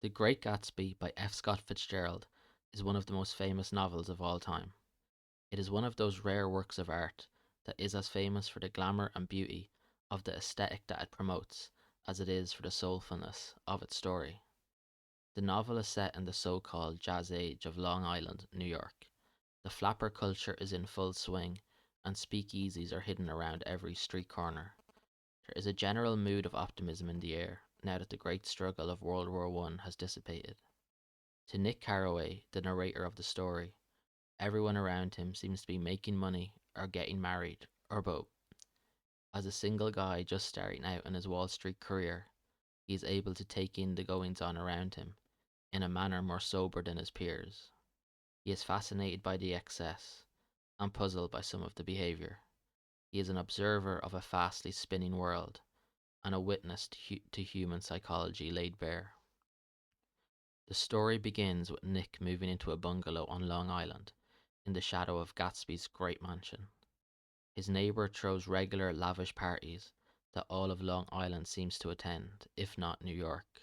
The Great Gatsby by F. Scott Fitzgerald is one of the most famous novels of all time. It is one of those rare works of art that is as famous for the glamour and beauty of the aesthetic that it promotes as it is for the soulfulness of its story. The novel is set in the so-called Jazz Age of Long Island, New York. The flapper culture is in full swing, and speakeasies are hidden around every street corner. There is a general mood of optimism in the air now that the great struggle of World War One has dissipated. To Nick Carraway, the narrator of the story, everyone around him seems to be making money or getting married or both. As a single guy just starting out in his Wall Street career, he is able to take in the goings on around him in a manner more sober than his peers. He is fascinated by the excess and puzzled by some of the behaviour. He is an observer of a fastly spinning world and a witness to human psychology laid bare. The story begins with Nick moving into a bungalow on Long Island in the shadow of Gatsby's great mansion. His neighbour throws regular lavish parties that all of Long Island seems to attend, if not New York.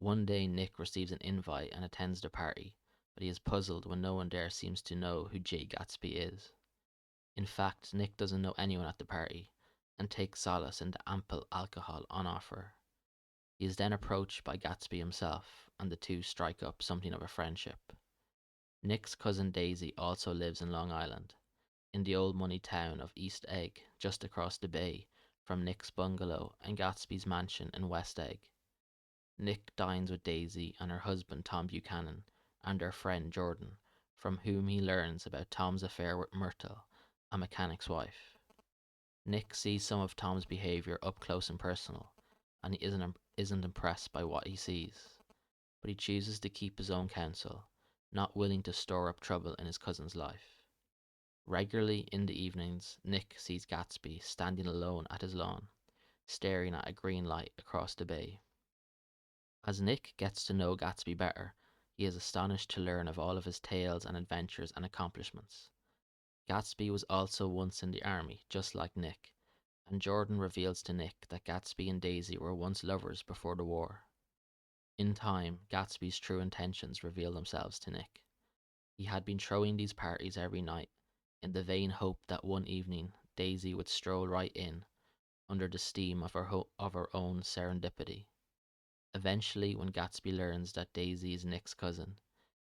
One day Nick receives an invite and attends the party, but he is puzzled when no one there seems to know who Jay Gatsby is. In fact, Nick doesn't know anyone at the party and takes solace in the ample alcohol on offer. He is then approached by Gatsby himself, and the two strike up something of a friendship. Nick's cousin Daisy also lives in Long Island, in the old money town of East Egg, just across the bay from Nick's bungalow and Gatsby's mansion in West Egg. Nick dines with Daisy and her husband Tom Buchanan and their friend Jordan, from whom he learns about Tom's affair with Myrtle, a mechanic's wife. Nick sees some of Tom's behaviour up close and personal, and he isn't impressed by what he sees, but he chooses to keep his own counsel, not willing to store up trouble in his cousin's life. Regularly in the evenings, Nick sees Gatsby standing alone at his lawn, staring at a green light across the bay. As Nick gets to know Gatsby better, he is astonished to learn of all of his tales and adventures and accomplishments. Gatsby was also once in the army, just like Nick, and Jordan reveals to Nick that Gatsby and Daisy were once lovers before the war. In time, Gatsby's true intentions reveal themselves to Nick. He had been throwing these parties every night, in the vain hope that one evening Daisy would stroll right in, under the steam of of her own serendipity. Eventually, when Gatsby learns that Daisy is Nick's cousin,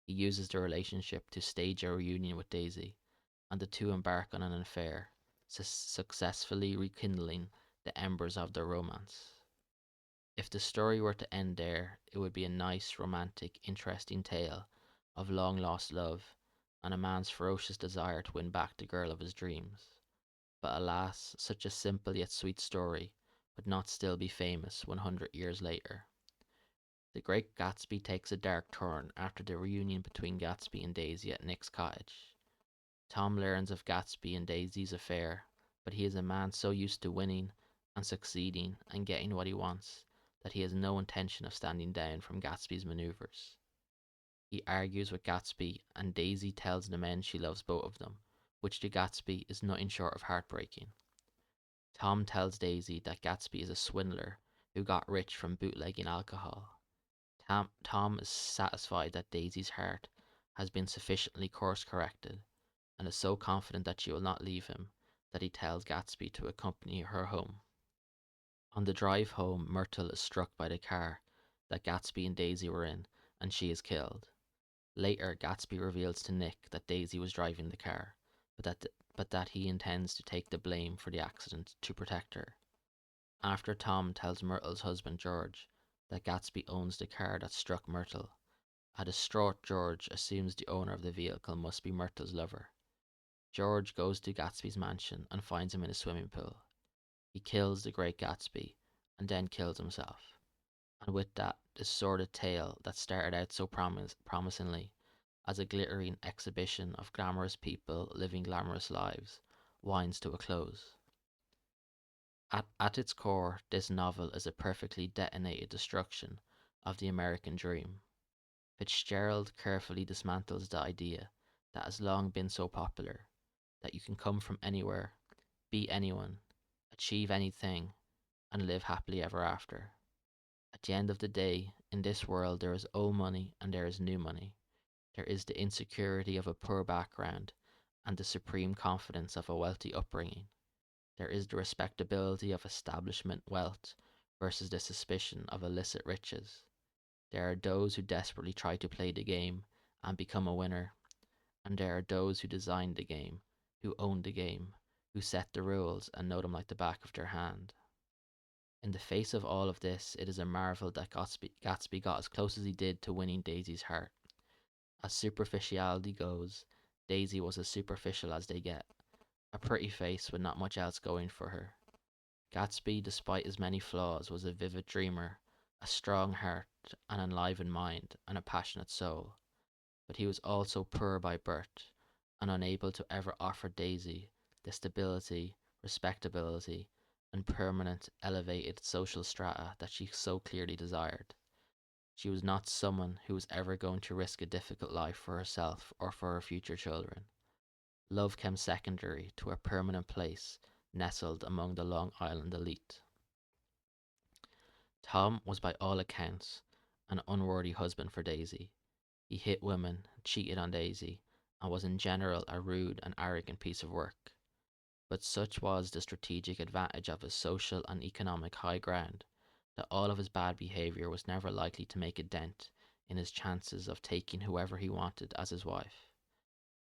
he uses the relationship to stage a reunion with Daisy, and the two embark on an affair, successfully rekindling the embers of their romance. If the story were to end there, it would be a nice, romantic, interesting tale of long lost love and a man's ferocious desire to win back the girl of his dreams. But alas, such a simple yet sweet story would not still be famous 100 years later. The Great Gatsby takes a dark turn after the reunion between Gatsby and Daisy at Nick's cottage. Tom learns of Gatsby and Daisy's affair, but he is a man so used to winning and succeeding and getting what he wants that he has no intention of standing down from Gatsby's maneuvers. He argues with Gatsby, and Daisy tells the men she loves both of them, which to Gatsby is nothing short of heartbreaking. Tom tells Daisy that Gatsby is a swindler who got rich from bootlegging alcohol. Tom is satisfied that Daisy's heart has been sufficiently course corrected, and is so confident that she will not leave him that he tells Gatsby to accompany her home. On the drive home, Myrtle is struck by the car that Gatsby and Daisy were in, and she is killed. Later, Gatsby reveals to Nick that Daisy was driving the car, but that he intends to take the blame for the accident to protect her. After Tom tells Myrtle's husband George that Gatsby owns the car that struck Myrtle, a distraught George assumes the owner of the vehicle must be Myrtle's lover. George goes to Gatsby's mansion and finds him in a swimming pool. He kills the great Gatsby and then kills himself. And with that, the sordid tale that started out so promisingly as a glittering exhibition of glamorous people living glamorous lives winds to a close. At its core, this novel is a perfectly detonated destruction of the American dream. Fitzgerald carefully dismantles the idea that has long been so popular that you can come from anywhere, be anyone, achieve anything, and live happily ever after. At the end of the day, in this world there is old money and there is new money. There is the insecurity of a poor background and the supreme confidence of a wealthy upbringing. There is the respectability of establishment wealth versus the suspicion of illicit riches. There are those who desperately try to play the game and become a winner, and there are those who design the game, who own the game, who set the rules and know them like the back of their hand. In the face of all of this, it is a marvel that Gatsby got as close as he did to winning Daisy's heart. As superficiality goes, Daisy was as superficial as they get, a pretty face with not much else going for her. Gatsby, despite his many flaws, was a vivid dreamer, a strong heart, an enlivened mind, and a passionate soul. But he was also poor by birth, and unable to ever offer Daisy the stability, respectability, and permanent elevated social strata that she so clearly desired. She was not someone who was ever going to risk a difficult life for herself or for her future children. Love came secondary to her permanent place nestled among the Long Island elite. Tom was by all accounts an unworthy husband for Daisy. He hit women, cheated on Daisy, and was in general a rude and arrogant piece of work. But such was the strategic advantage of his social and economic high ground that all of his bad behaviour was never likely to make a dent in his chances of taking whoever he wanted as his wife.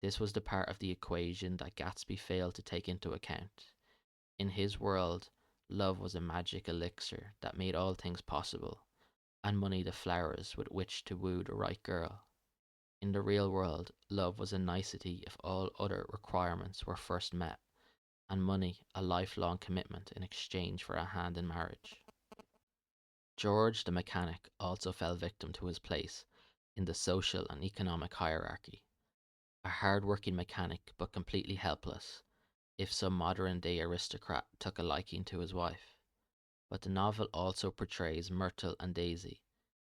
This was the part of the equation that Gatsby failed to take into account. In his world, love was a magic elixir that made all things possible, and money the flowers with which to woo the right girl. In the real world, love was a nicety if all other requirements were first met, and money a lifelong commitment in exchange for a hand in marriage. George the mechanic also fell victim to his place in the social and economic hierarchy. A hard-working mechanic but completely helpless, if some modern-day aristocrat took a liking to his wife. But the novel also portrays Myrtle and Daisy,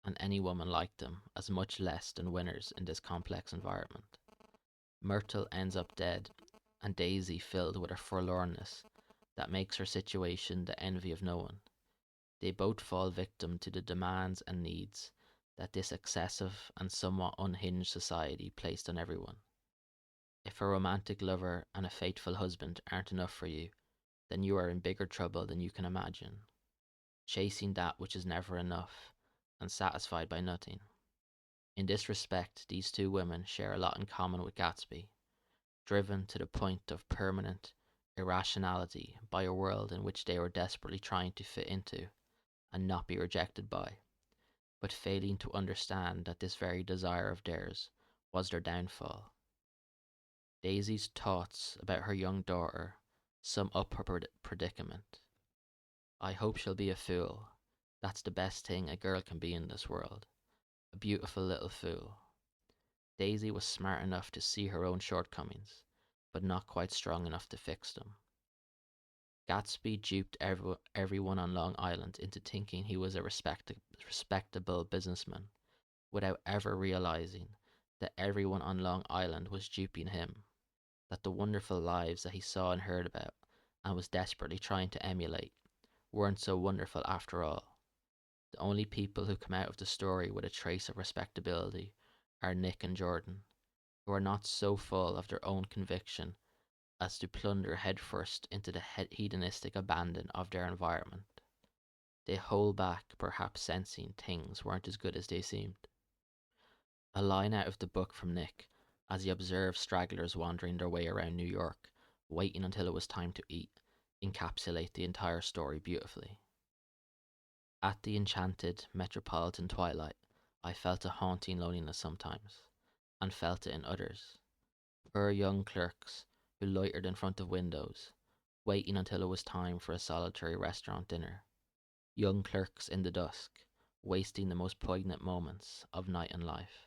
and any woman like them, as much less than winners in this complex environment. Myrtle ends up dead, and Daisy filled with a forlornness that makes her situation the envy of no one. They both fall victim to the demands and needs that this excessive and somewhat unhinged society placed on everyone. If a romantic lover and a faithful husband aren't enough for you, then you are in bigger trouble than you can imagine, chasing that which is never enough and satisfied by nothing. In this respect, these two women share a lot in common with Gatsby, driven to the point of permanent irrationality by a world in which they were desperately trying to fit into and not be rejected by, but failing to understand that this very desire of theirs was their downfall. Daisy's thoughts about her young daughter sum up her predicament. I hope she'll be a fool. That's the best thing a girl can be in this world. A beautiful little fool. Daisy was smart enough to see her own shortcomings, but not quite strong enough to fix them. Gatsby duped everyone on Long Island into thinking he was a respectable businessman, without ever realizing that everyone on Long Island was duping him, that the wonderful lives that he saw and heard about, and was desperately trying to emulate, weren't so wonderful after all. The only people who come out of the story with a trace of respectability are Nick and Jordan, who are not so full of their own conviction as to plunder headfirst into the hedonistic abandon of their environment. They hold back, perhaps sensing things weren't as good as they seemed. A line out of the book from Nick, as he observed stragglers wandering their way around New York, waiting until it was time to eat, encapsulate the entire story beautifully. At the enchanted metropolitan twilight, I felt a haunting loneliness sometimes, and felt it in others. Poor young clerks who loitered in front of windows, waiting until it was time for a solitary restaurant dinner. Young clerks in the dusk, wasting the most poignant moments of night and life.